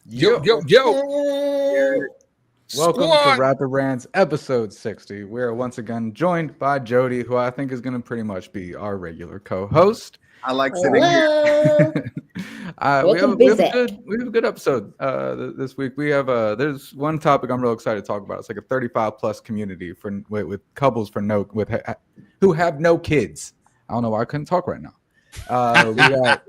Yo. Welcome Squad. to Rapid Rants episode 60. We are once again joined by Jody, who I think is going to pretty much be our regular co-host. I like sitting here. we have Welcome a good episode this week. We have there's one topic I'm real excited to talk about. It's like a 35 plus community with couples who have no kids. I don't know why I couldn't talk right now. We got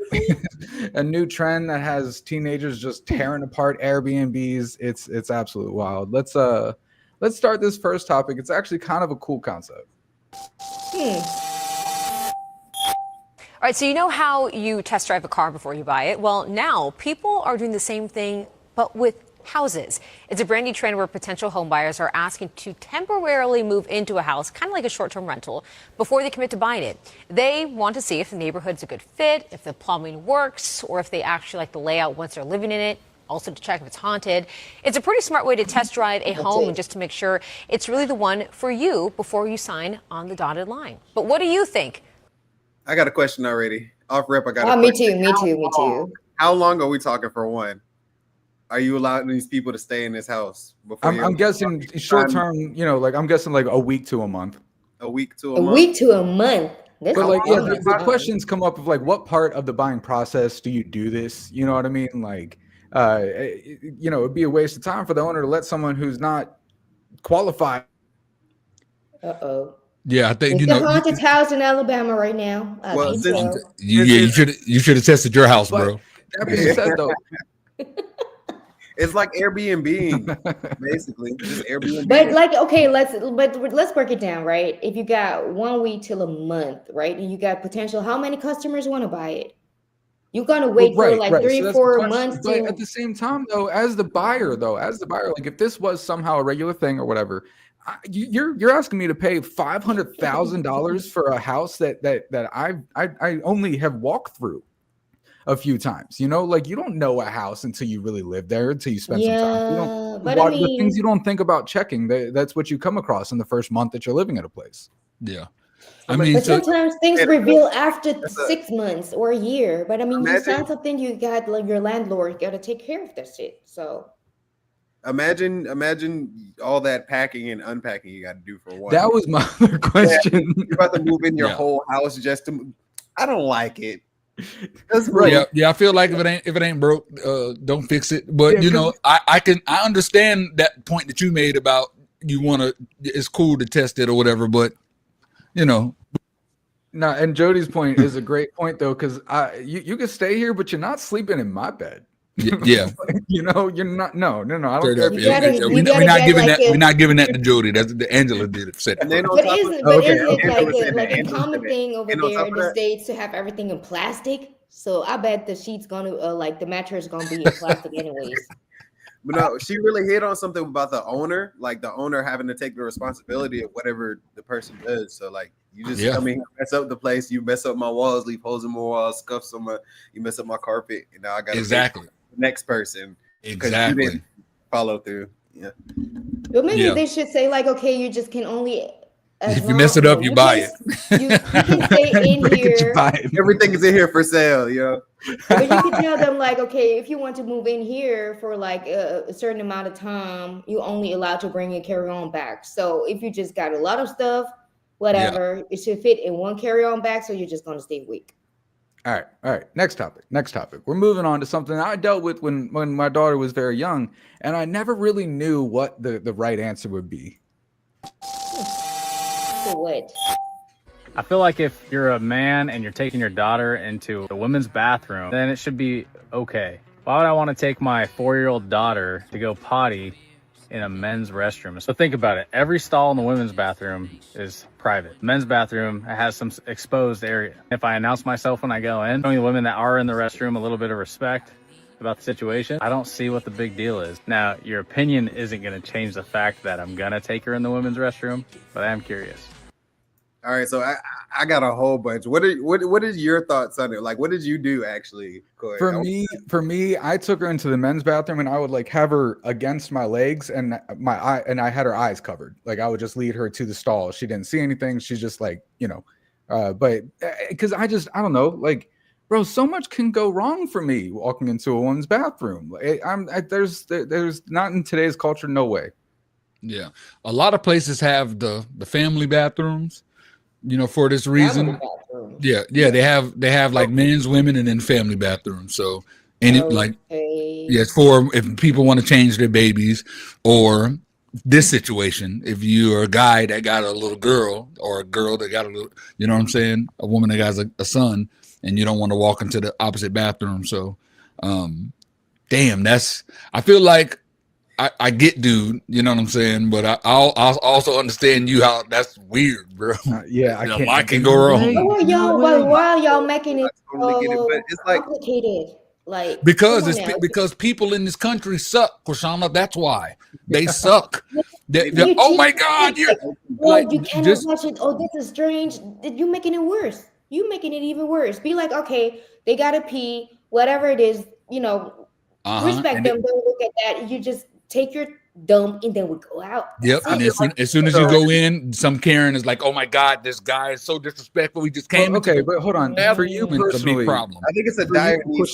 a new trend that has teenagers just tearing apart Airbnbs. It's absolutely wild. Let's start this first topic. It's actually kind of a cool concept. All right, so you know how you test drive a car before you buy it? Well, now people are doing the same thing, but with houses. It's a brand new trend where potential home buyers are asking to temporarily move into a house, kind of like a short-term rental, before they commit to buying it. They want to see if the neighborhood's a good fit, if the plumbing works, or if they actually like the layout once they're living in it. Also to check if it's haunted. It's a pretty smart way to test drive a home and just to make sure it's really the one for you before you sign on the dotted line. But what do you think? I got a question already. Off rip, I got a question. Me too. How long are we talking for one? Are you allowing these people to stay in this house? I'm guessing short term, I'm guessing like a week to a month. A week to a month. But the questions come up of like, what part of the buying process do you do this? You know what I mean? Like, it'd be a waste of time for the owner to let someone who's not qualified. Yeah, I think it's the haunted house in Alabama right now. You should have tested your house, bro. That being said, though. It's like Airbnb, basically. Just Airbnb. But let's break it down, right? If you got 1 week till a month, right, and you got potential, how many customers want to buy it? You're gonna wait for 3-4 months. But at the same time, though, as the buyer, like if this was somehow a regular thing or whatever, you're asking me to pay $500,000 for a house that I only have walked through a few times. Like you don't know a house until you really live there, until you spend some time. The things you don't think about checking, that's what you come across in the first month that you're living at a place. Yeah. But sometimes things reveal after 6 months or a year. But you sign something, you got like your landlord got to take care of that shit. So imagine all that packing and unpacking you got to do for one. That was my other question. You're about to move in your whole house just to. I don't like it. That's right. Yeah. I feel like if it ain't broke, don't fix it. But I understand that point that you made about it's cool to test it or whatever. But No, and Jody's point is a great point though, because you can stay here, but you're not sleeping in my bed. Yeah, you're not. No. I don't care. We're not giving that to Jody. That's Angela did it. Said but isn't it like a common thing over there in the States to have everything in plastic? So I bet the sheet's gonna the mattress is gonna be in plastic anyways. But no, she really hit on something about the owner, like the owner having to take the responsibility of whatever the person does. So like you just come in, mess up the place, you mess up my walls, leave holes in my walls, scuffs on you mess up my carpet, and now I got exactly the next person exactly you didn't follow through. Yeah. But maybe they should say like, okay, you just can only. If you mess it up, you buy it. You can stay in here. Everything is in here for sale, But you can tell them like, okay, if you want to move in here for like a certain amount of time, you only allowed to bring your carry-on bag. So if you just got a lot of stuff, whatever, it should fit in one carry-on bag. So you're just going to stay weak. All right. Next topic. We're moving on to something I dealt with when my daughter was very young, and I never really knew what the right answer would be. What? I feel like if you're a man and you're taking your daughter into the women's bathroom, then it should be okay. Why would I want to take my 4-year-old daughter to go potty in a men's restroom? So think about it. Every stall in the women's bathroom is private. Men's bathroom has some exposed area. If I announce myself when I go in, showing the women that are in the restroom a little bit of respect about the situation, I don't see what the big deal is. Now, your opinion isn't going to change the fact that I'm going to take her in the women's restroom, but I am curious. All right, so I got a whole bunch. What is your thoughts on it? Like, what did you do actually, Corey? For me, I took her into the men's bathroom and I would like have her against my legs and I had her eyes covered. Like I would just lead her to the stall. She didn't see anything. She's just like, but because I don't know, like, bro, so much can go wrong for me walking into a woman's bathroom. There's not in today's culture, no way. Yeah, a lot of places have the family bathrooms, for this reason. Yeah, they have like men's, women, and then family bathrooms. So it's for if people want to change their babies, or this situation, if you're a guy that got a little girl, or a girl that got a little, you know what I'm saying, a woman that has a son, and you don't want to walk into the opposite bathroom. So, I feel like I get, dude, you know what I'm saying, but I'll also understand how that's weird, bro. I can go wrong. Why y'all making it so it's like complicated? Like because people in this country suck, Krishana. That's why they suck. Oh my God, you cannot watch it. Oh, this is strange. You're making it worse. You making it even worse. Be like, okay, they gotta pee, whatever it is, respect them. Don't look at that. You just take your dump and then we go out. Yep. And as soon as you go in, some Karen is like, "Oh my God, this guy is so disrespectful. He just came." Okay, but hold on. For you personally, problem. I think it's a dire need.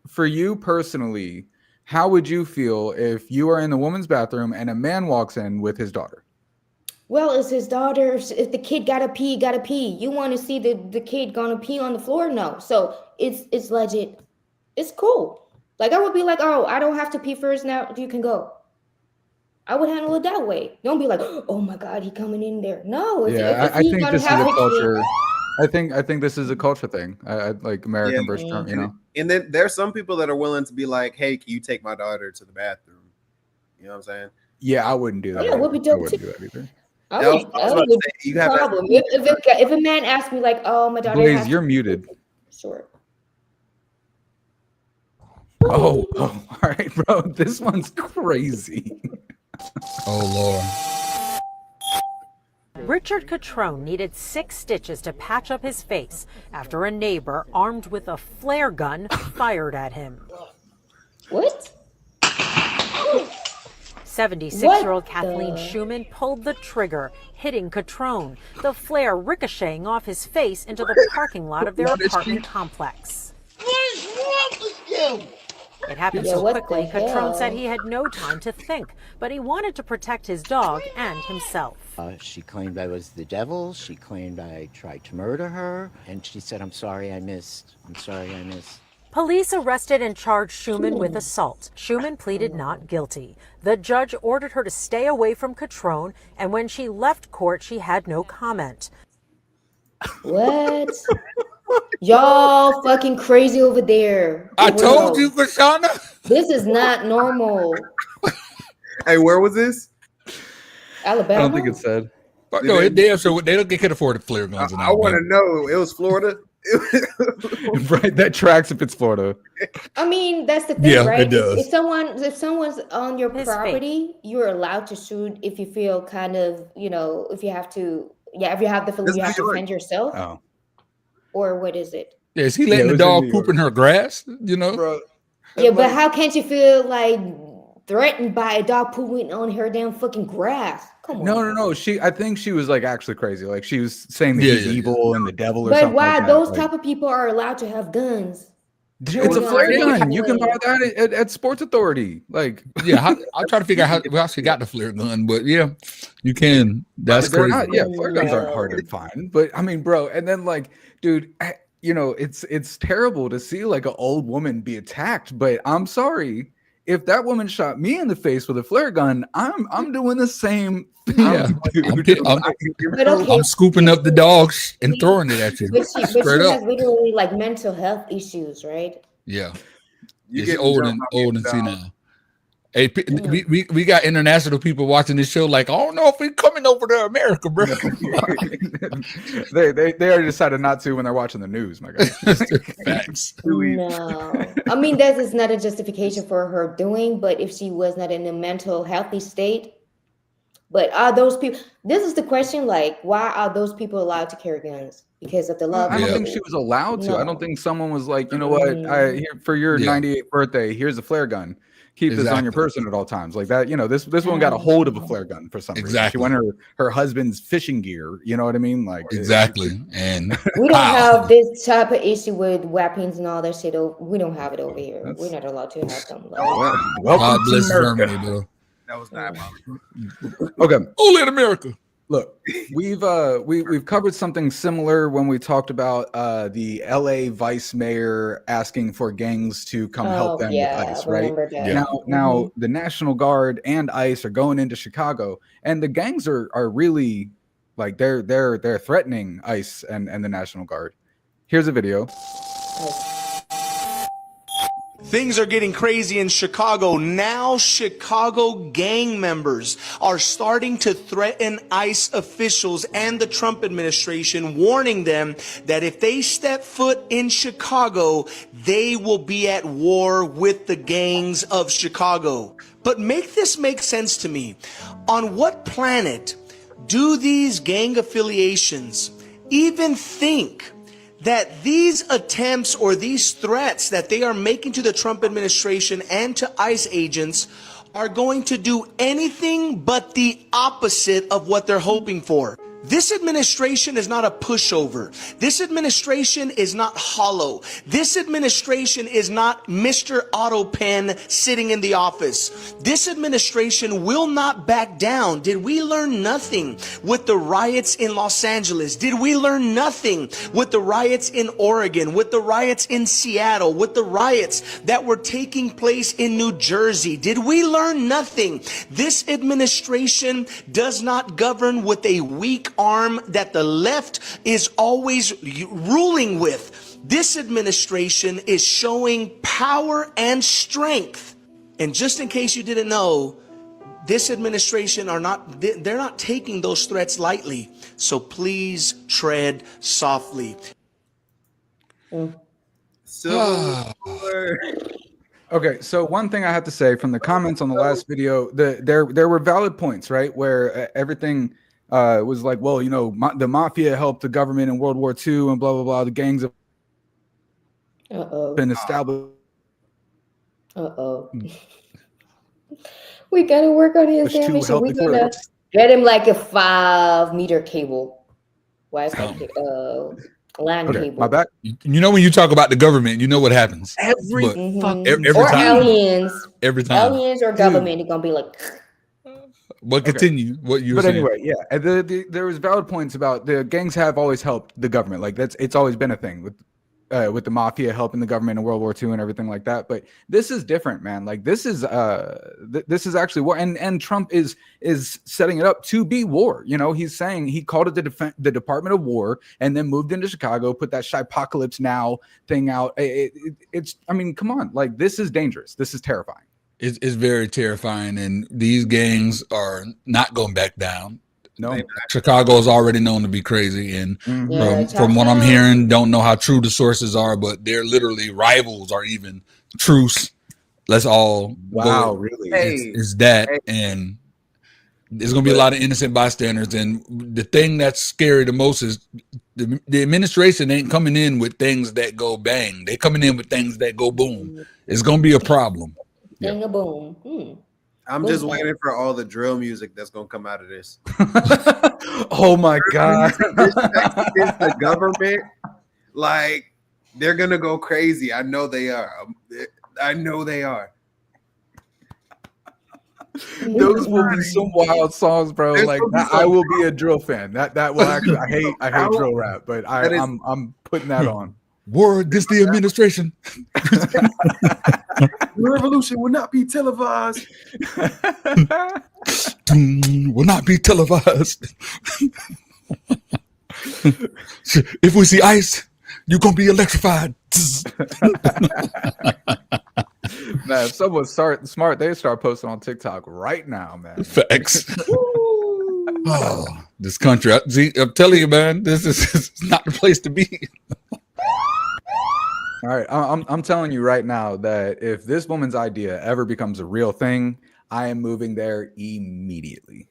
For you personally, how would you feel if you are in the woman's bathroom and a man walks in with his daughter? Well, it's his daughter. If the kid gotta pee. You want to see the kid gonna pee on the floor? No. So it's legit. It's cool. Like, I would be like, oh, I don't have to pee first now. You can go. I would handle it that way. Don't be like, oh my God, he coming in there. No. I think this is a culture. I think this is a culture thing. I like American versus Trump, And then there's some people that are willing to be like, hey, can you take my daughter to the bathroom? You know what I'm saying? Yeah, I wouldn't do that. Yeah, it would be dope too. Do that either. If a man asked me like, oh, my daughter. Blaze, you're muted. Sure. Oh, all right, bro. This one's crazy. Oh, Lord. Richard Catrone needed 6 stitches to patch up his face after a neighbor armed with a flare gun fired at him. What? 76-year-old Kathleen Schumann pulled the trigger, hitting Catrone, the flare ricocheting off his face into the parking lot of their apartment complex. What is wrong with you? It happened so quickly, Catrone said he had no time to think, but he wanted to protect his dog and himself. She claimed I was the devil. She claimed I tried to murder her. And she said, I'm sorry I missed. Police arrested and charged Schumann with assault. Schumann pleaded not guilty. The judge ordered her to stay away from Catrone, and when she left court, she had no comment. What? Y'all fucking crazy over there. I told you, Krishana. This is not normal. Hey, where was this? Alabama. I don't think it said. No, they could afford flare guns. I want to know. It was Florida. Right, that tracks if it's Florida. I mean, that's the thing, right? It does. If someone's on your property, you're allowed to shoot if you feel kind of, if you have to. Yeah, if you have the feeling you have to defend yourself. Oh. Or what is it? Yeah, is he letting the dog poop in her grass? Bro. Yeah, but how can't you feel like threatened by a dog pooping on her damn fucking grass? Come on. No. I think she was like actually crazy. Like she was saying that he's evil and the devil or something. But why like those type of people are allowed to have guns? It's a flare gun. You can buy that at Sports Authority. Like, I'll try to figure out how she got the flare gun, but yeah, you can. That's crazy. Flare guns aren't hard to find, but I mean, bro, and then like, dude, it's terrible to see like an old woman be attacked. But I'm sorry, if that woman shot me in the face with a flare gun, I'm doing the same thing. Yeah, I'm scooping up the dogs and throwing it at you. But she has literally like mental health issues, right? Yeah, it's old and senile. Hey, we got international people watching this show. Like, I don't know if we're coming over to America, bro. they already decided not to when they're watching the news, my guy. Facts. No, I mean that is not a justification for her doing. But if she was not in a mental healthy state, but are those people? This is the question. Like, why are those people allowed to carry guns? Because of the love. I don't think she was allowed to. No. I don't think someone was like, you know what? For your 98th birthday, here's a flare gun. keep this on your person at all times. Like that, this one got a hold of a flare gun for some reason. She went her husband's fishing gear. You know what I mean? Like exactly. And we don't have this type of issue with weapons and all that shit. We don't have it over here. We're not allowed to have something like that. God bless Germany, bro. That was not okay. Only in America. Look, we've covered something similar when we talked about the LA vice mayor asking for gangs to come help them with ICE, right? Now the National Guard and ICE are going into Chicago, and the gangs are really like they're threatening ICE and the National Guard. Here's a video. Things are getting crazy in Chicago. Now Chicago gang members are starting to threaten ICE officials and the Trump administration, warning them that if they step foot in Chicago, they will be at war with the gangs of Chicago. But make this make sense to me. On what planet do these gang affiliations even think that these attempts or these threats that they are making to the Trump administration and to ICE agents are going to do anything but the opposite of what they're hoping for? This administration is not a pushover. This administration is not hollow. This administration is not Mr. Autopen sitting in the office. This administration will not back down. Did we learn nothing with the riots in Los Angeles? Did we learn nothing with the riots in Oregon, with the riots in Seattle, with the riots that were taking place in New Jersey? Did we learn nothing? This administration does not govern with a weak arm that the left is always ruling with. This administration is showing power and strength. And just in case you didn't know, this administration they're not taking those threats lightly. So please tread softly. Okay, so one thing I have to say from the comments on the last video, there were valid points, right? Where everything was like, well, the mafia helped the government in World War II and blah, blah, blah. The gangs have been established. We got to work on his damage. So we're going to get him like a 5-meter cable. Why is that land cable? My back. When you talk about the government, you know what happens. Every time. Aliens. Every time. Aliens or government, they're going to be like... But continue what you were saying. Anyway, yeah, there was valid points about the gangs have always helped the government. Like it's always been a thing with the mafia helping the government in World War II and everything like that. But this is different, man. Like this is actually war, and Trump is setting it up to be war. He's saying he called it the Department of War, and then moved into Chicago, put that Shipocalypse Now thing out. It's I mean, come on, like this is dangerous. This is terrifying. It's very terrifying, and these gangs are not going back down. No, Chicago is already known to be crazy, and from what I'm hearing, don't know how true the sources are, but they're literally rivals or even truce. Let's all go. Really? It's that, and there's going to be a lot of innocent bystanders. And the thing that's scary the most is the administration ain't coming in with things that go bang. They're coming in with things that go boom. It's going to be a problem. Bang a boom. I'm just waiting for all the drill music that's gonna come out of this. Oh my God. Against the government, like they're gonna go crazy. I know they are. Those will be some wild songs, bro. Like I will be a drill fan. That will actually. I hate drill rap, but I'm putting that on. Word, this the administration. The revolution will not be televised. Will not be televised. If we see ICE, you're gonna be electrified. Man, if someone's smart, they start posting on TikTok right now, man. Facts. Oh, this country. See, I'm telling you, man, this is not the place to be. All right, I'm telling you right now that if this woman's idea ever becomes a real thing, I am moving there immediately.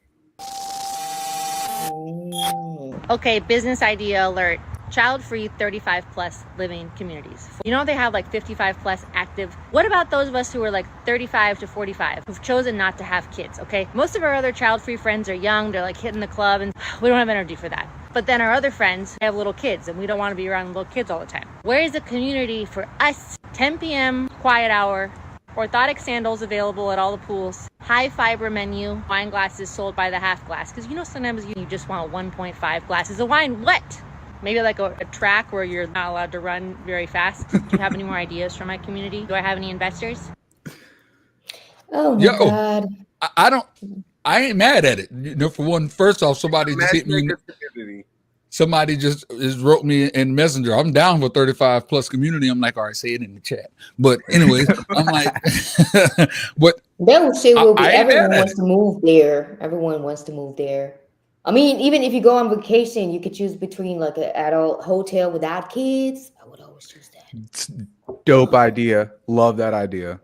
Okay, business idea alert. child-free 35 plus living communities. You know, they have like 55 plus active. What about those of us who are like 35 to 45 who've chosen not to have kids? Okay, most of our other child-free friends are young, they're like hitting the club, and we don't have energy for that. But then our other friends have little kids and we don't want to be around little kids all the time. Where is a community for us? 10 p.m. quiet hour, orthotic sandals available at all the pools, high fiber menu, wine glasses sold by the half glass. Because you know, sometimes you just want 1.5 glasses of wine. What? Maybe like a track where you're not allowed to run very fast. Do you have any more ideas for my community? Do I have any investors? Oh my God. I ain't mad at it. You know, for one, first off, somebody just hit me. Somebody just wrote me in Messenger. I'm down for 35 plus community. I'm like, all right, say it in the chat. But anyways, I'm like, but that shit will be. Everyone wants to move there. Everyone wants to move there. I mean, even if you go on vacation, you could choose between like an adult hotel without kids. I would always choose that. Dope idea. Love that idea.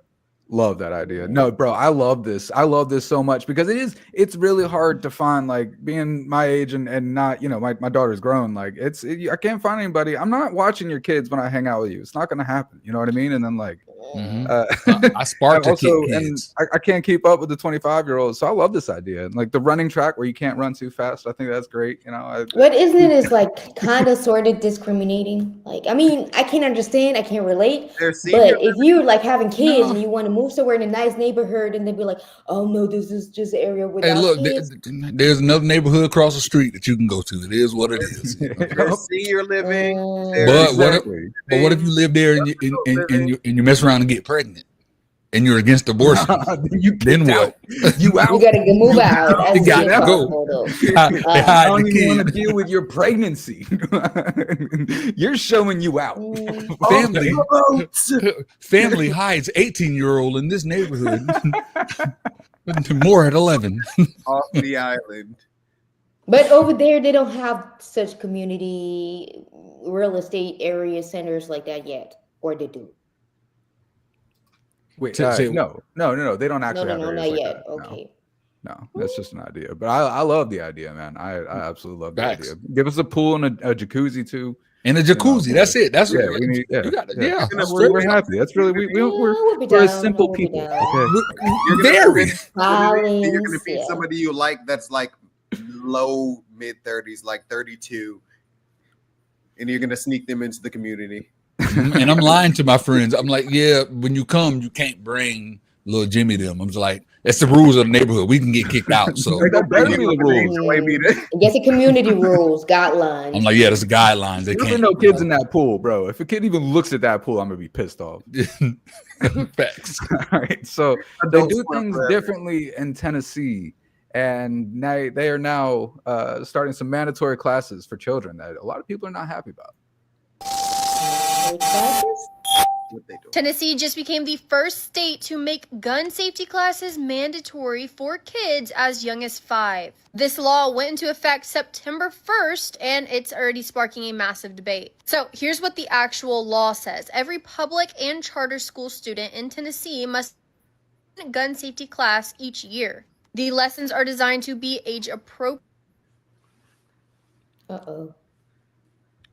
Love that idea. No, bro, I love this. I love this so much because it's really hard to find, like, being my age and not, you know, my daughter's grown. Like, I can't find anybody. I'm not watching your kids when I hang out with you. It's not going to happen. You know what I mean? And then like, I sparked also, and I can't keep up with the 25-year-olds. So I love this idea. And like the running track where you can't run too fast. I think that's great. You know, but isn't it is like kind of sort of discriminating? Like, I mean, I can't understand. I can't relate. But if you're like having kids and you want to move somewhere in a nice neighborhood and they'd be like, oh no, this is just an area without kids. There's another neighborhood across the street that you can go to. It is what it is. Senior living. But what if you live there and you mess around and get pregnant and you're against abortion? Then what? You out. You gotta move out. You gotta go. I don't even want to deal with your pregnancy. You're showing you out. Family hides 18-year-old in this neighborhood. More at 11. Off the island. But over there, they don't have such community real estate area centers like that yet, or they do. Wait, no. They don't actually have not like yet. That. Okay. No, that's just an idea. But I love the idea, man. I absolutely love the idea. Give us a pool and a jacuzzi too. And a jacuzzi. You know, that's it. That's what we need. You got it. Yeah. We're happy. That's really we're a simple people. Okay. You're gonna meet somebody you like that's like low mid-30s, like 32, and you're gonna sneak them into the community. And I'm lying to my friends. I'm like, yeah, when you come, you can't bring little Jimmy them. I'm just like, that's the rules of the neighborhood. We can get kicked out. So that better be the rules. Yes, the community rules, guidelines. I'm like, yeah, there's guidelines. They can't. No kids in that pool, bro. If a kid even looks at that pool, I'm gonna be pissed off. Facts. All right. So they do things differently in Tennessee. And now they are now starting some mandatory classes for children that a lot of people are not happy about. Tennessee just became the first state to make gun safety classes mandatory for kids as young as 5. This law went into effect September 1st, and it's already sparking a massive debate. So here's what the actual law says. Every public and charter school student in Tennessee must take a gun safety class each year. The lessons are designed to be age appropriate.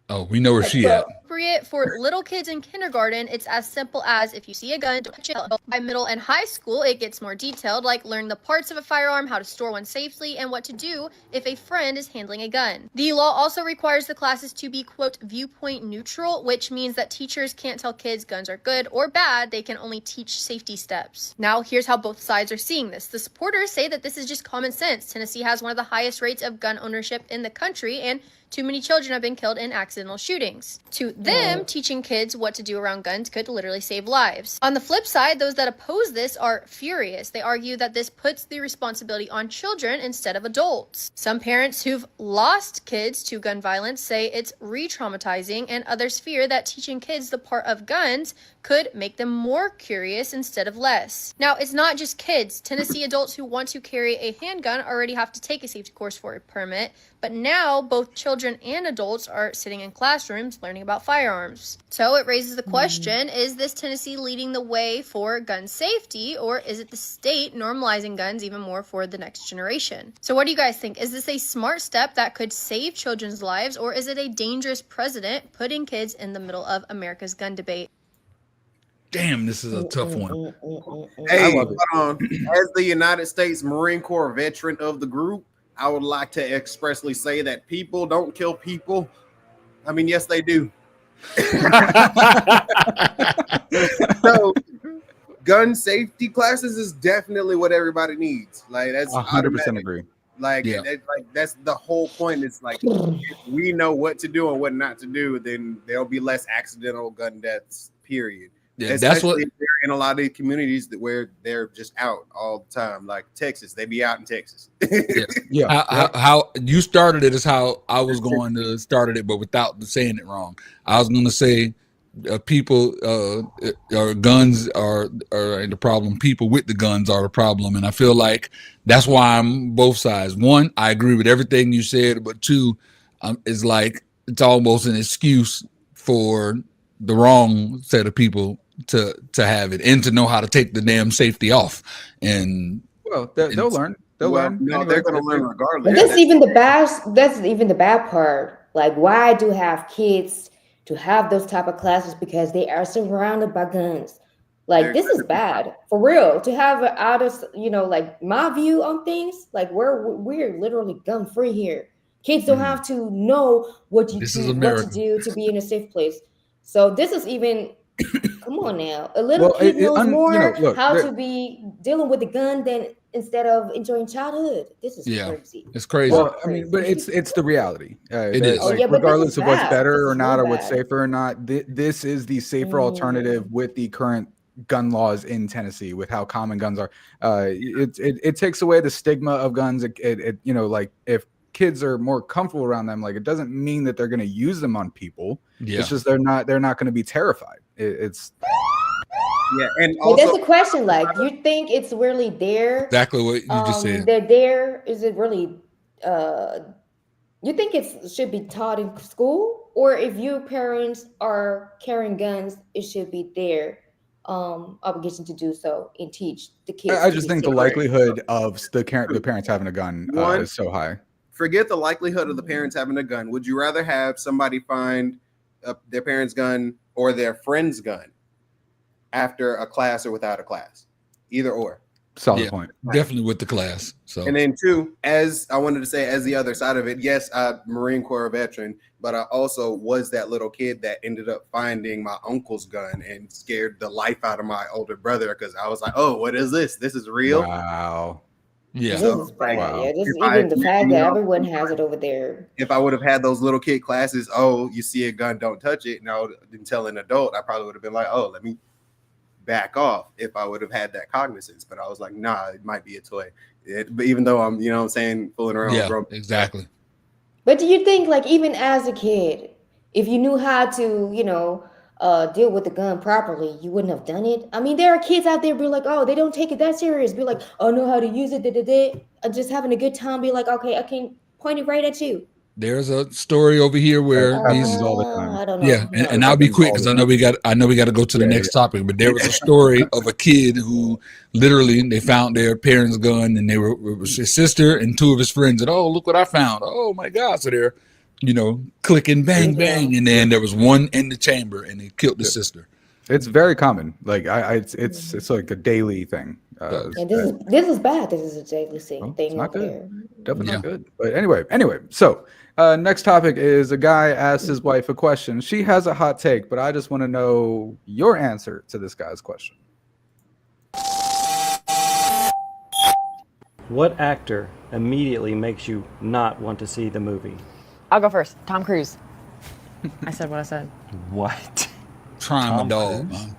Oh, we know where she at. Appropriate for little kids in kindergarten. It's as simple as if you see a gun, don't touch it. By middle and high school, it gets more detailed, like learn the parts of a firearm, how to store one safely, and what to do if a friend is handling a gun. The law also requires the classes to be, quote, viewpoint neutral, which means that teachers can't tell kids guns are good or bad. They can only teach safety steps. Now, here's how both sides are seeing this. The supporters say that this is just common sense. Tennessee has one of the highest rates of gun ownership in the country, and too many children have been killed in accidental shootings. To them, teaching kids what to do around guns could literally save lives. On the flip side, those that oppose this are furious. They argue that this puts the responsibility on children instead of adults. Some parents who've lost kids to gun violence say it's re-traumatizing, and others fear that teaching kids the part of guns could make them more curious instead of less. Now, it's not just kids. Tennessee adults who want to carry a handgun already have to take a safety course for a permit, but now both children and adults are sitting in classrooms learning about firearms. So it raises the question, is this Tennessee leading the way for gun safety, or is it the state normalizing guns even more for the next generation? So what do you guys think? Is this a smart step that could save children's lives, or is it a dangerous precedent putting kids in the middle of America's gun debate? Damn, this is a tough one. Hey, hold on. As the United States Marine Corps veteran of the group, I would like to expressly say that people don't kill people. I mean, yes, they do. So, gun safety classes is definitely what everybody needs. Like, that's 100% agree. Like, that's the whole point. It's like, if we know what to do and what not to do, then there'll be less accidental gun deaths, period. Yeah, that's what they're in a lot of these communities where they're just out all the time. Like Texas, they be out in Texas. How you started it is how I was going to start it, but without saying it wrong. I was going to say people or guns are the problem. People with the guns are the problem, and I feel like that's why I'm both sides. One, I agree with everything you said, but two, it's like it's almost an excuse for the wrong set of people to have it and to know how to take the damn safety off. And they'll learn. They'll learn. No, they're going to learn regardless. But that's even the bad part. Like, why do have kids to have those type of classes? Because they are surrounded by guns. Like, this is bad for real. To have an artist, like my view on things, like we're literally gun free here. Kids don't have to know what to do to be in a safe place. So this is even. Come on now, a little kid knows more how to be dealing with the gun than instead of enjoying childhood. This is crazy. It's crazy. Well, I mean, but it's the reality. It is. Like, regardless of what's better or not, or what's safer or not, this is the safer alternative with the current gun laws in Tennessee, with how common guns are. It takes away the stigma of guns. Like if kids are more comfortable around them, like it doesn't mean that they're going to use them on people. It's just they're not going to be terrified. And also, that's a question. Like, you think it's really there? Exactly what you just said. They're there. Is it really? You think it should be taught in school, or if your parents are carrying guns, it should be their obligation to do so and teach the kids. I just think the likelihood of the parents having a gun is so high. Forget the likelihood of the parents having a gun. Would you rather have somebody find their parents' gun or their friend's gun after a class or without a class? Either or. Solid point. Definitely with the class. So, and then two, as I wanted to say, as the other side of it, yes, I'm Marine Corps veteran, but I also was that little kid that ended up finding my uncle's gun and scared the life out of my older brother because I was like, "Oh, what is this? This is real." Wow. Yeah. So, even the fact that everyone has it over there. If I would have had those little kid classes, you see a gun, don't touch it. Now, tell an adult, I probably would have been like, let me back off if I would have had that cognizance. But I was like, nah, it might be a toy. But even though I'm, fooling around. Yeah, exactly. But do you think, like, even as a kid, if you knew how to, deal with the gun properly, you wouldn't have done it? I mean, there are kids out there be like, they don't take it that serious. Be like, I know how to use it. Just having a good time. Be like, okay, I can point it right at you. There's a story over here where he's all the time. I don't know. Yeah, and I'll be quick because I know we got to go to the next topic. But there was a story of a kid who literally they found their parents' gun, and it was his sister and two of his friends. And look what I found! Oh my God! So they're clicking, bang, bang, and then there was one in the chamber, and they killed the sister. It's very common. Like it's like a daily thing. And this is bad. This is a daily thing. It's not good. Definitely not good. But anyway. So next topic is a guy asked his wife a question. She has a hot take, but I just want to know your answer to this guy's question. What actor immediately makes you not want to see the movie? I'll go first. Tom Cruise. I said what I said. What? Trying my dog, man.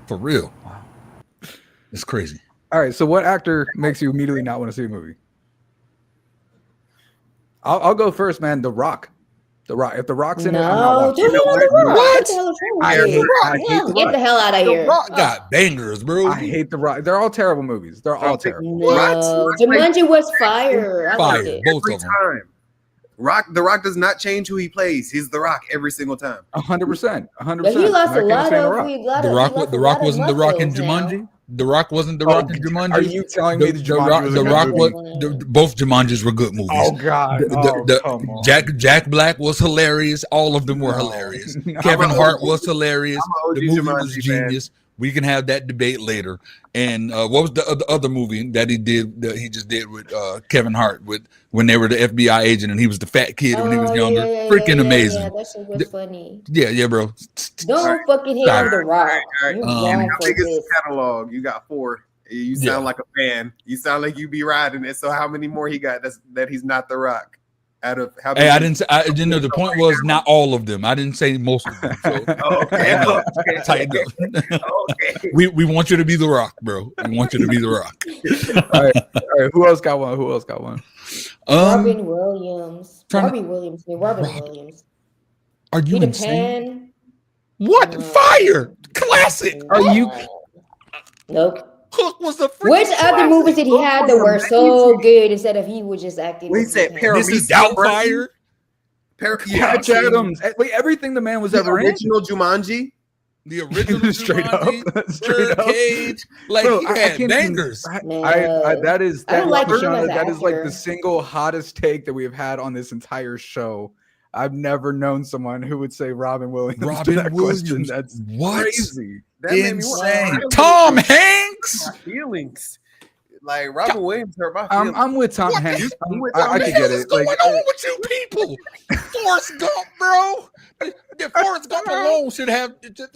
For real. Wow. It's crazy. All right, so what actor makes you immediately not want to see a movie? I'll go first, man. The Rock. The Rock. If The Rock's in it, I'm not watching. What? I hate The Get Rock. the hell out of here. The Rock got bangers, bro. I hate The Rock. They're all terrible movies. They're all terrible. No. Jumanji was fire. Fire. Both of them. The Rock does not change who he plays. He's The Rock every single time. 100%. 100%. But he lost a lot of. The Rock wasn't The Rock in Jumanji. The Rock wasn't The Rock in Jumanji. Are you telling me the Rock was both Jumanjis were good movies? Oh God! Come on. Jack Black was hilarious. All of them were hilarious. Kevin Hart was hilarious. The movie was genius. We can have that debate later. And what was the other movie that he did? That he just did with Kevin Hart when they were the FBI agent and he was the fat kid when he was younger. Freaking amazing. Yeah, that shit was funny. Yeah, bro. Don't fucking hate on The Rock. You wrong for this catalog. You got 4. You sound like a fan. You sound like you be riding it. So how many more he got that he's not The Rock? Out of how many? I didn't know. The point was not all of them. I didn't say most of them. So tighten up. Okay. We want you to be The Rock, bro. We want you to be The Rock. All right. Who else got one? Robin Williams. Robin Williams. Are you Peter insane? Pan. What? Fire! Classic. Are you? Nope. Hook was the Which other movies did he have that were so good instead of he was just acting? We said This is Doubtfire. Patch Adams. Wait, everything the man was ever in. Original Jumanji. The original straight Jumanji, up. Cage. Like Bro, he I had can't bangers. That is like him as an that is like actor. the single hottest take that we have had on this entire show. I've never known someone who would say Robin Williams. Robin to that Williams. question. That's What? crazy. That made me Insane. want Tom Hanks. my feelings. Like Robin Williams hurt my feelings. I'm with Tom Hanks. I can get it. What's Like, going on with you people? Forrest Gump, bro. Forrest Gump alone should have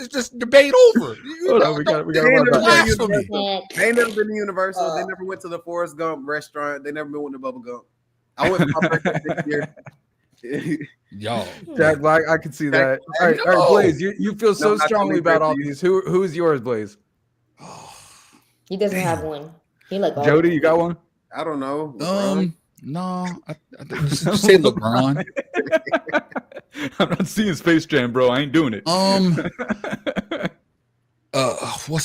just debate over. Hold on, we got blasphemy. They never been to Universal. They never went to the Forrest Gump restaurant. They never been with the Bubble Gump. I went for my birthday this year. Y'all, Jack Black, I can see that. All right, Blaze, you feel so strongly about all these. Who's yours, Blaze? He doesn't have one. He like Jody, you got one? I don't know. No, I say LeBron. I'm not seeing Space Jam, bro. I ain't doing it. What's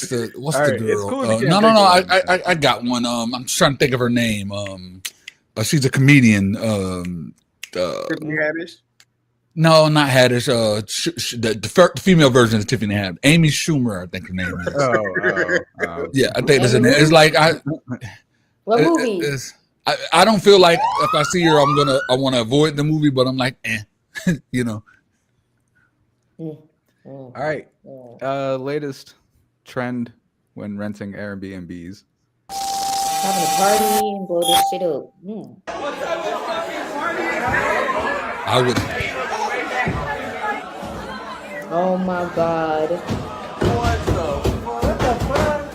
the right, girl? Cool No. I got one. I'm trying to think of her name. She's a comedian. Tiffany Haddish? No, not Haddish. The female version of Tiffany Haddish. Amy Schumer, I think her name is. Yeah, I think that's her name. It's like what movie? I don't feel like if I see her, I want to avoid the movie, but I'm like, you know. All right. Latest trend when renting Airbnbs. Having a party and blow this shit up. I would. Oh my God. What the fuck?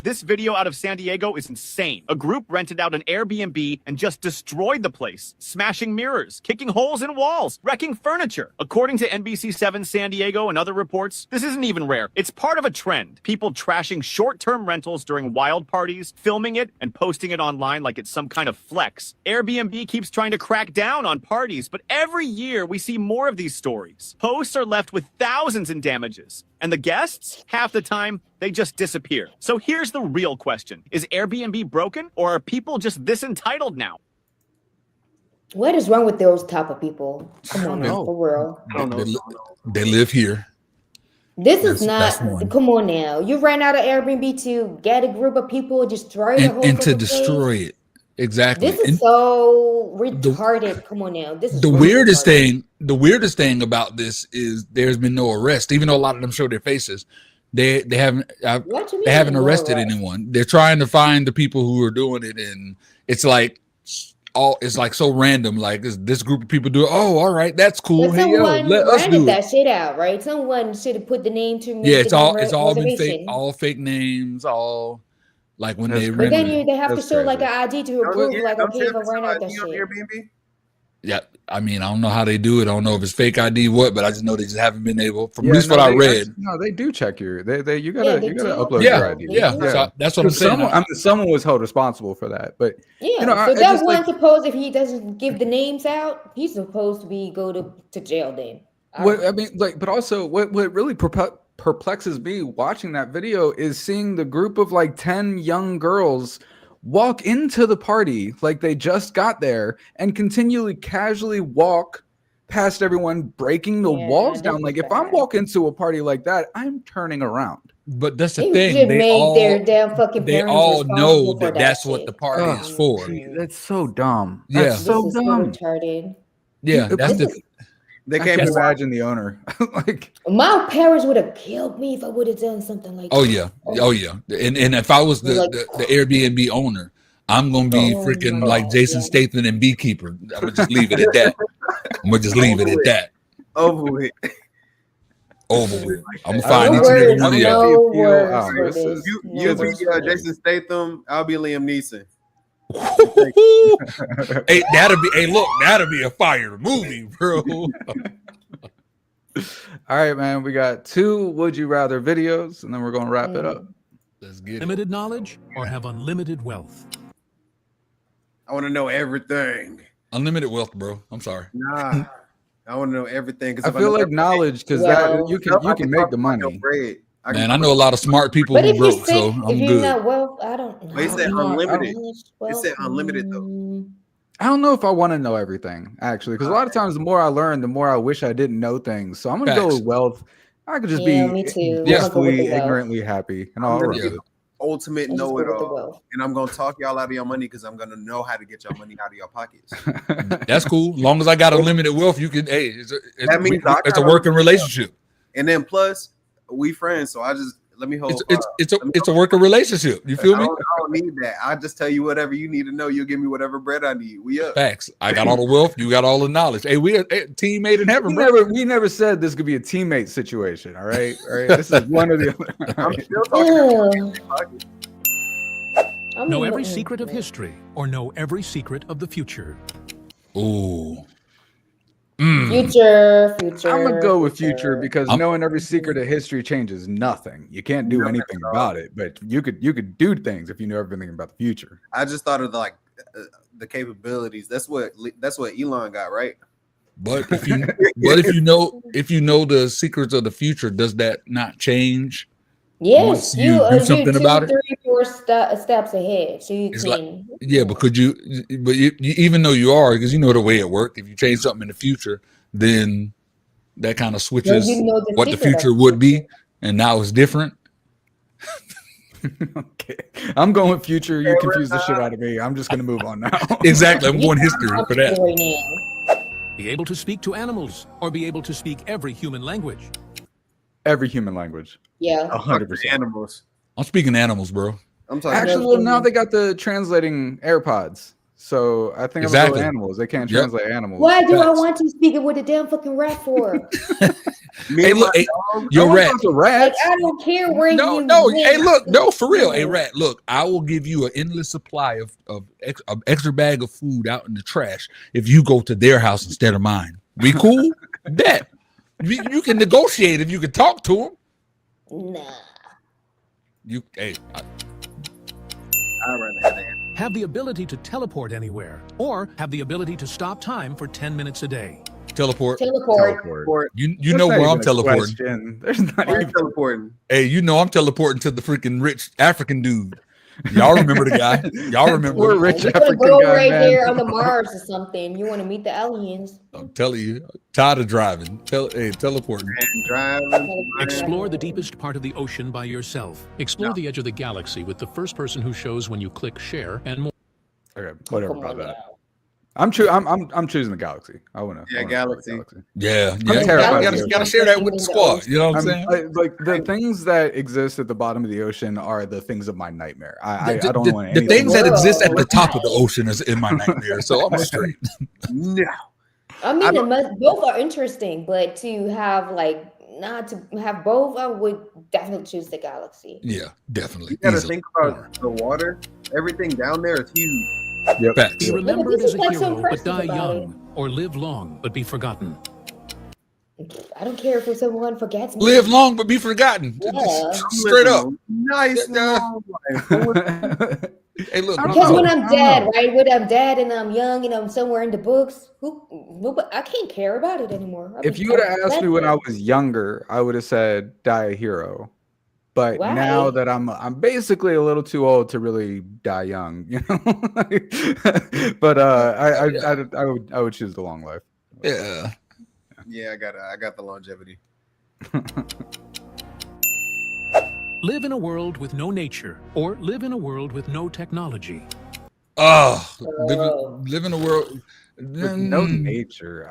This video out of San Diego is insane. A group rented out an Airbnb and just destroyed the place, smashing mirrors, kicking holes in walls, wrecking furniture. According to NBC7 San Diego and other reports, this isn't even rare. It's part of a trend. People trashing short-term rentals during wild parties, filming it, and posting it online like it's some kind of flex. Airbnb keeps trying to crack down on parties, but every year we see more of these stories. Hosts are left with thousands in damages. And the guests, half the time, they just disappear. So here's the real question. Is Airbnb broken, or are people just this entitled now? What is wrong with those type of people? Come on now, for real. They live here. This is not, come on now. You ran out of Airbnb to get a group of people, destroy the whole and to fucking destroy place? it. Exactly. This is so retarded. Come on now. This is the really weirdest retarded. thing. The weirdest thing about this is there's been no arrest, even though a lot of them show their faces. They haven't arrested anyone. They're trying to find the people who are doing it, and it's like so random. Like this group of people do it. Oh, all right, that's cool. But Hey, yo, let us do that it. shit out, right? Someone should have put the name to. Yeah, it's all been fake. All fake names. All like when they. But then they have to show like an ID to prove, like, Don't okay, you if I have to ran show out that ID on shit. Airbnb? Yeah, I mean, I don't know how they do it. I don't know if it's fake ID, but I just know they just haven't been able. From at least what I read. They do check you gotta upload your ID. So that's what I'm saying. Someone was held responsible for that, but so that one, suppose if he doesn't give the names out, he's supposed to be go to jail then. But also what really perplexes me watching that video is seeing the group of like 10 young girls walk into the party like they just got there and continually casually walk past everyone, breaking the walls down. Like, if I'm walking to a party like that, I'm turning around. But that's the thing. They all know that that's what the party is for. That's so dumb. Yeah. That's so dumb. Retarded. Yeah, that's the. They can't imagine the owner. Like, my parents would have killed me if I would have done something like that. Oh yeah. And if I was the Airbnb owner, I'm gonna be freaking like Jason Statham and Beekeeper. I'm gonna just leave it at that. Over with. I'm gonna find each and every one of y'all. You'll be Jason Statham. I'll be Liam Neeson. Hey, that'll be a fire movie, bro. All right, man. We got 2 would you rather videos, and then we're gonna wrap it up. Let's get limited knowledge or have unlimited wealth. I want to know everything. Unlimited wealth, bro. I'm sorry. Nah, I want to know everything. I feel like knowledge, because that you can make the money. Man, I know a lot of smart people who broke, so I'm good. Not wealth, I don't know. They said unlimited. It said unlimited though. I don't know if I want to know everything, actually, because a lot of times the more I learn, the more I wish I didn't know things. So I'm gonna go with wealth. I could just be blissfully, ignorantly happy, and all right. Ultimate know-it-all, and I'm gonna talk y'all out of your money because I'm gonna know how to get your money out of your pockets. That's cool. As long as I got unlimited wealth, you can. Hey, it's a working relationship. And then plus, we friends, so I just let me hold. It's a working relaelationship. You feel me? I don't need that. I just tell you whatever you need to know. You'll give me whatever bread I need. We up. Facts. I got all the wealth. You got all the knowledge. Hey, we a teammate in heaven. We never said this could be a teammate situation. All right. This is one or the other. I'm still talking about know every secret of history or know every secret of the future. Ooh. Future. I'm gonna go with future because knowing every secret of history changes nothing. You can't do anything about it, but you could do things if you know everything about the future. I just thought of the capabilities. That's what Elon got, right? But if you know the secrets of the future, does that not change? Yes, you do something about it. 3, 4 steps ahead, so you can. But even though you are, because you know the way it worked. If you change something in the future, then that kind of switches what the future would be, and now it's different. Okay, I'm going with future. You confuse the shit out of me. I'm just gonna move on now. Exactly, I'm going history for that. Be able to speak to animals or be able to speak every human language. Every human language. Yeah, 100%. Animals. I'm speaking animals, bro. I'm talking. Actually, well, now they got the translating AirPods, so I think I'm gonna go animals. They can't translate animals. Why do I want to speak it with a damn fucking rat for? Hey, look, your rat. Like, I don't care where you. No. Hey, look, no, for real. Hey, rat. Look, I will give you an endless supply of extra bag of food out in the trash if you go to their house instead of mine. We cool? Bet. You can negotiate if you can talk to them. Nah. I'd rather have that. Have the ability to teleport anywhere or have the ability to stop time for 10 minutes a day. Teleport. You know where I'm teleporting. There's not even teleporting. Hey, you know I'm teleporting to the freaking rich African dude. Y'all remember the guy? Y'all remember? We're rich African go guy, right man. there on the Mars or something. You want to meet the aliens? I'm telling you, tired of driving. Teleporting. And driving. Explore the deepest part of the ocean by yourself. Explore the edge of the galaxy with the first person who shows when you click share and more. Okay, whatever about that. I'm choosing the galaxy. I want to. Yeah, galaxy. Yeah. I'm terrified. You gotta share that with the squad. You know what I'm saying? Like the things that exist at the bottom of the ocean are the things of my nightmare. I don't want the things that exist at the top of the ocean is in my nightmare. So I'm straight. No. I mean, both are interesting, but to have not to have both, I would definitely choose the galaxy. Yeah, definitely. You gotta think about the water. Everything down there is huge. Yep. Be remembered as a hero but die young, or live long but be forgotten? I don't care if someone forgets me. Live long but be forgotten. Yeah. Straight up. Nice. Hey, look. Because when I'm dead, right? When I'm dead and I'm young and I'm somewhere in the books, I can't care about it anymore. If you would have asked me when I was younger, I would have said die a hero. But now that I'm basically a little too old to really die young, you know. But I would choose the long life. Yeah. Yeah, I got the longevity. Live in a world with no nature or live in a world with no technology? Live in a world with no nature.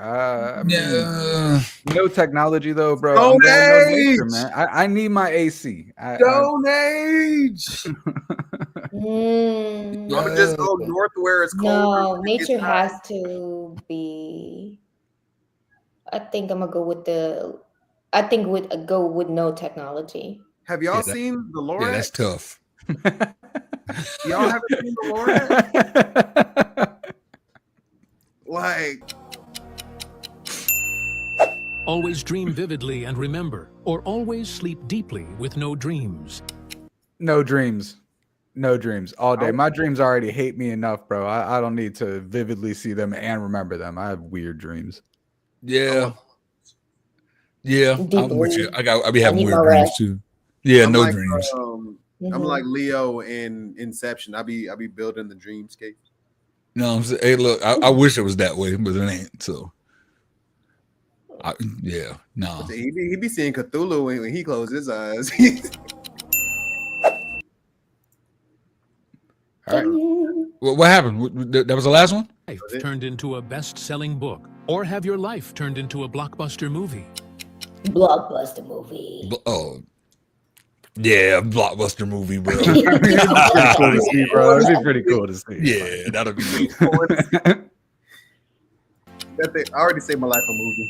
No technology though, bro. Stone No Age! nature, man. I need my AC. Stone Age. I'm gonna just go north where it's cold. No, nature has to be. I think I'm gonna go with go with no technology. Have y'all seen the Lorax? Yeah, that's tough. Y'all haven't seen the Lorax? Like, Always dream vividly and remember, or always sleep deeply with no dreams? No dreams. No dreams all day. My dreams already hate me enough, bro. I don't need to vividly see them and remember them. I have weird dreams. Yeah. I'm with you. I be having weird dreams too. Yeah, I'm no like, dreams. I'm like Leo in Inception. I be building the dreamscape. No, I'm saying, hey, look, I wish it was that way, but it ain't. So, no. He be seeing Cthulhu when he closes his eyes. All right. What happened? That was the last one? Life turned into a best-selling book, or have your life turned into a blockbuster movie? Blockbuster movie. Yeah, blockbuster movie, bro. That'd be cool to see, bro. That'd be pretty cool to see. Yeah, that'll be good. I already saved my life a movie.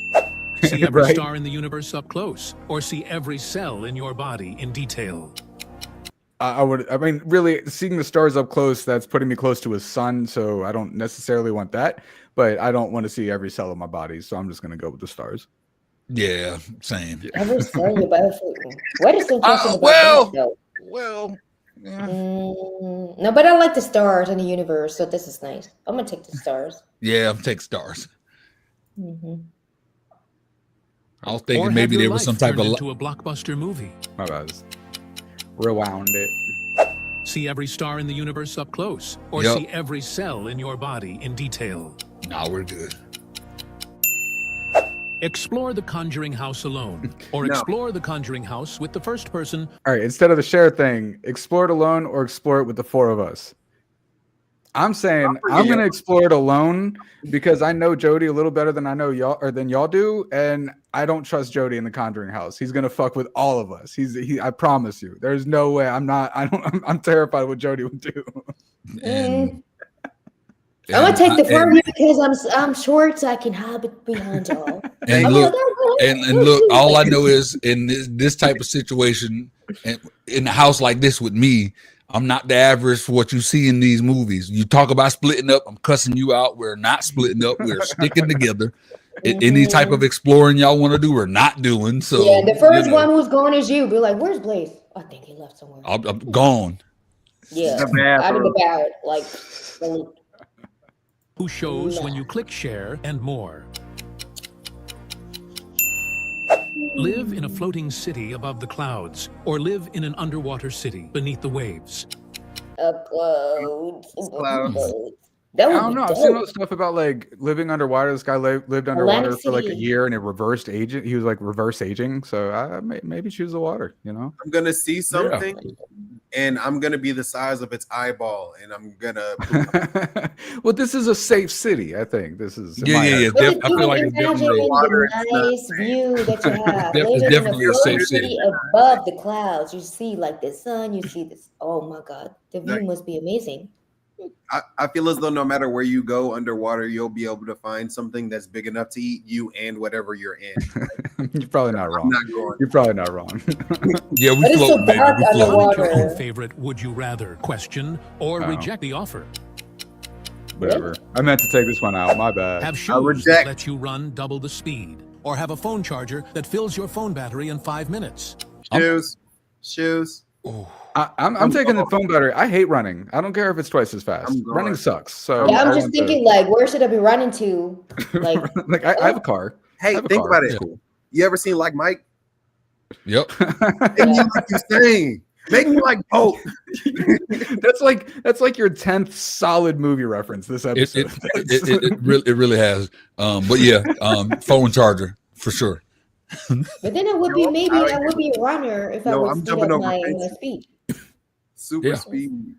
See every star in the universe up close, or see every cell in your body in detail? I mean, really, seeing the stars up close, that's putting me close to his sun, so I don't necessarily want that, but I don't want to see every cell of my body, so I'm just going to go with the stars. Yeah, same. Every cell in your body. What is the question about that, though? No, but I like the stars in the universe, so this is nice. I'm going to take the stars. Yeah, I'm taking stars. Mm-hmm. I was thinking maybe there was some type of into a blockbuster movie. My bad. Rewound it. See every star in the universe up close, or see every cell in your body in detail? Nah, we're good. Explore the Conjuring House alone, or explore the Conjuring House with the first person. All right, instead of the share thing, explore it alone or explore it with the four of us. I'm saying I'm going to explore it alone because I know Jody a little better than I know y'all, or than y'all do, and I don't trust Jody in the Conjuring House. He's going to fuck with all of us. I promise you. There's no way. I'm terrified of what Jody would do. And I'm gonna take the front view because I'm short, so I can hide behind y'all. And look, all I know is in this type of situation, in a house like this with me, I'm not the average for what you see in these movies. You talk about splitting up, I'm cussing you out. We're not splitting up. We're sticking together. Any type of exploring y'all want to do, we're not doing. So yeah, the first one who's going is you. Be like, where's Blaze? I think he left somewhere. I'm gone. Yeah, out of the ballot, like. Who shows when you click share and more? Live in a floating city above the clouds, or live in an underwater city beneath the waves? Clouds. I don't know. I've seen all this stuff about like living underwater. This guy lived underwater for like a year and it reversed aging. He was like reverse aging. So I maybe choose the water, you know? I'm going to see something and I'm going to be the size of its eyeball and I'm going to. Well, this is a safe city, I think. This is. Yeah. I feel like it's definitely a nice view that you have. It's definitely a safe city. Above the clouds, you see like the sun, you see this. Oh my God. The view must be amazing. I feel as though no matter where you go underwater, you'll be able to find something that's big enough to eat you and whatever you're in. You're probably not wrong. You're probably not wrong. Yeah, we float, baby. We float. Your own favorite would you rather question or reject the offer? Whatever. I meant to take this one out. My bad. Have shoes that let you run double the speed, or have a phone charger that fills your phone battery in 5 minutes. Shoes. I'm taking the phone battery. I hate running. I don't care if it's twice as fast. Running sucks. So yeah, I'm just thinking like, where should I be running to? Like, I have a car. Hey, think about it. Cool. You ever seen Like Mike? Yep. And you like you saying, make me like Pope. That's like your 10th solid movie reference this episode. It really has. But yeah, phone charger for sure. But then it would be I would be a runner if I was jumping over my speed. Super speed.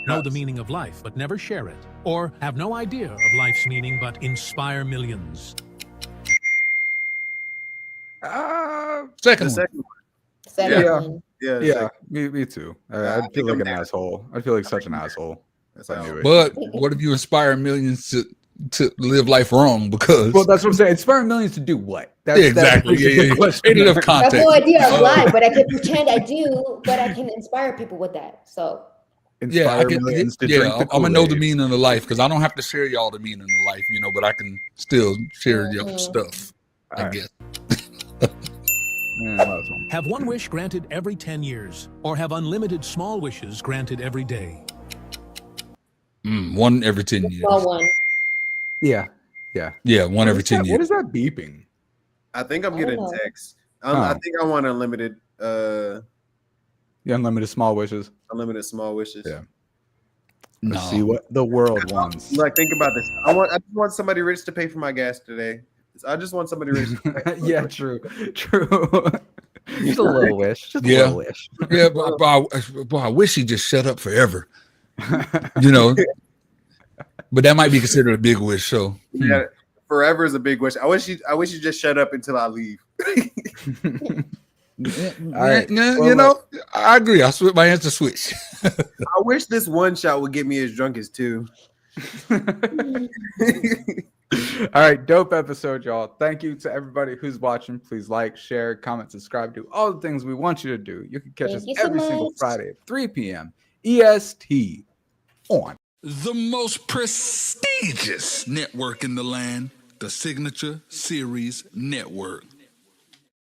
Know the meaning of life, but never share it. Or have no idea of life's meaning, but inspire millions. Second one. Yeah. Me too. I feel like an asshole. I feel like such an asshole. But what if you inspire millions to live life wrong? Because that's what I'm saying. Inspire millions to do what? Exactly. Ain't enough context. I have no idea of life, but I can pretend I do. But I can inspire people with that. So. Inspire millions to drink the I'm gonna know the meaning of life because I don't have to share y'all the meaning of life, but I can still share y'all stuff. I guess. Have one wish granted every 10 years, or have unlimited small wishes granted every day. One every 10 years. Small one. Yeah. One every 10 years. What is that beeping? I think I'm getting text. I think I want unlimited. Unlimited small wishes. Unlimited small wishes. Yeah. Let's see what the world wants. Like, think about this. I just want somebody rich to pay for my gas today. I just want somebody rich to pay for yeah, true. Just a little wish. Just a little wish. Yeah, but I wish he just shut up forever. But that might be considered a big wish. So yeah, forever is a big wish. I wish you just shut up until I leave. All right. I agree. My answer switch. I wish this one shot would get me as drunk as two. All right, dope episode, y'all. Thank you to everybody who's watching. Please like, share, comment, subscribe, do all the things we want you to do. You can catch us every single Friday at 3 p.m. EST on the most prestigious network in the land, the Signature Series Network.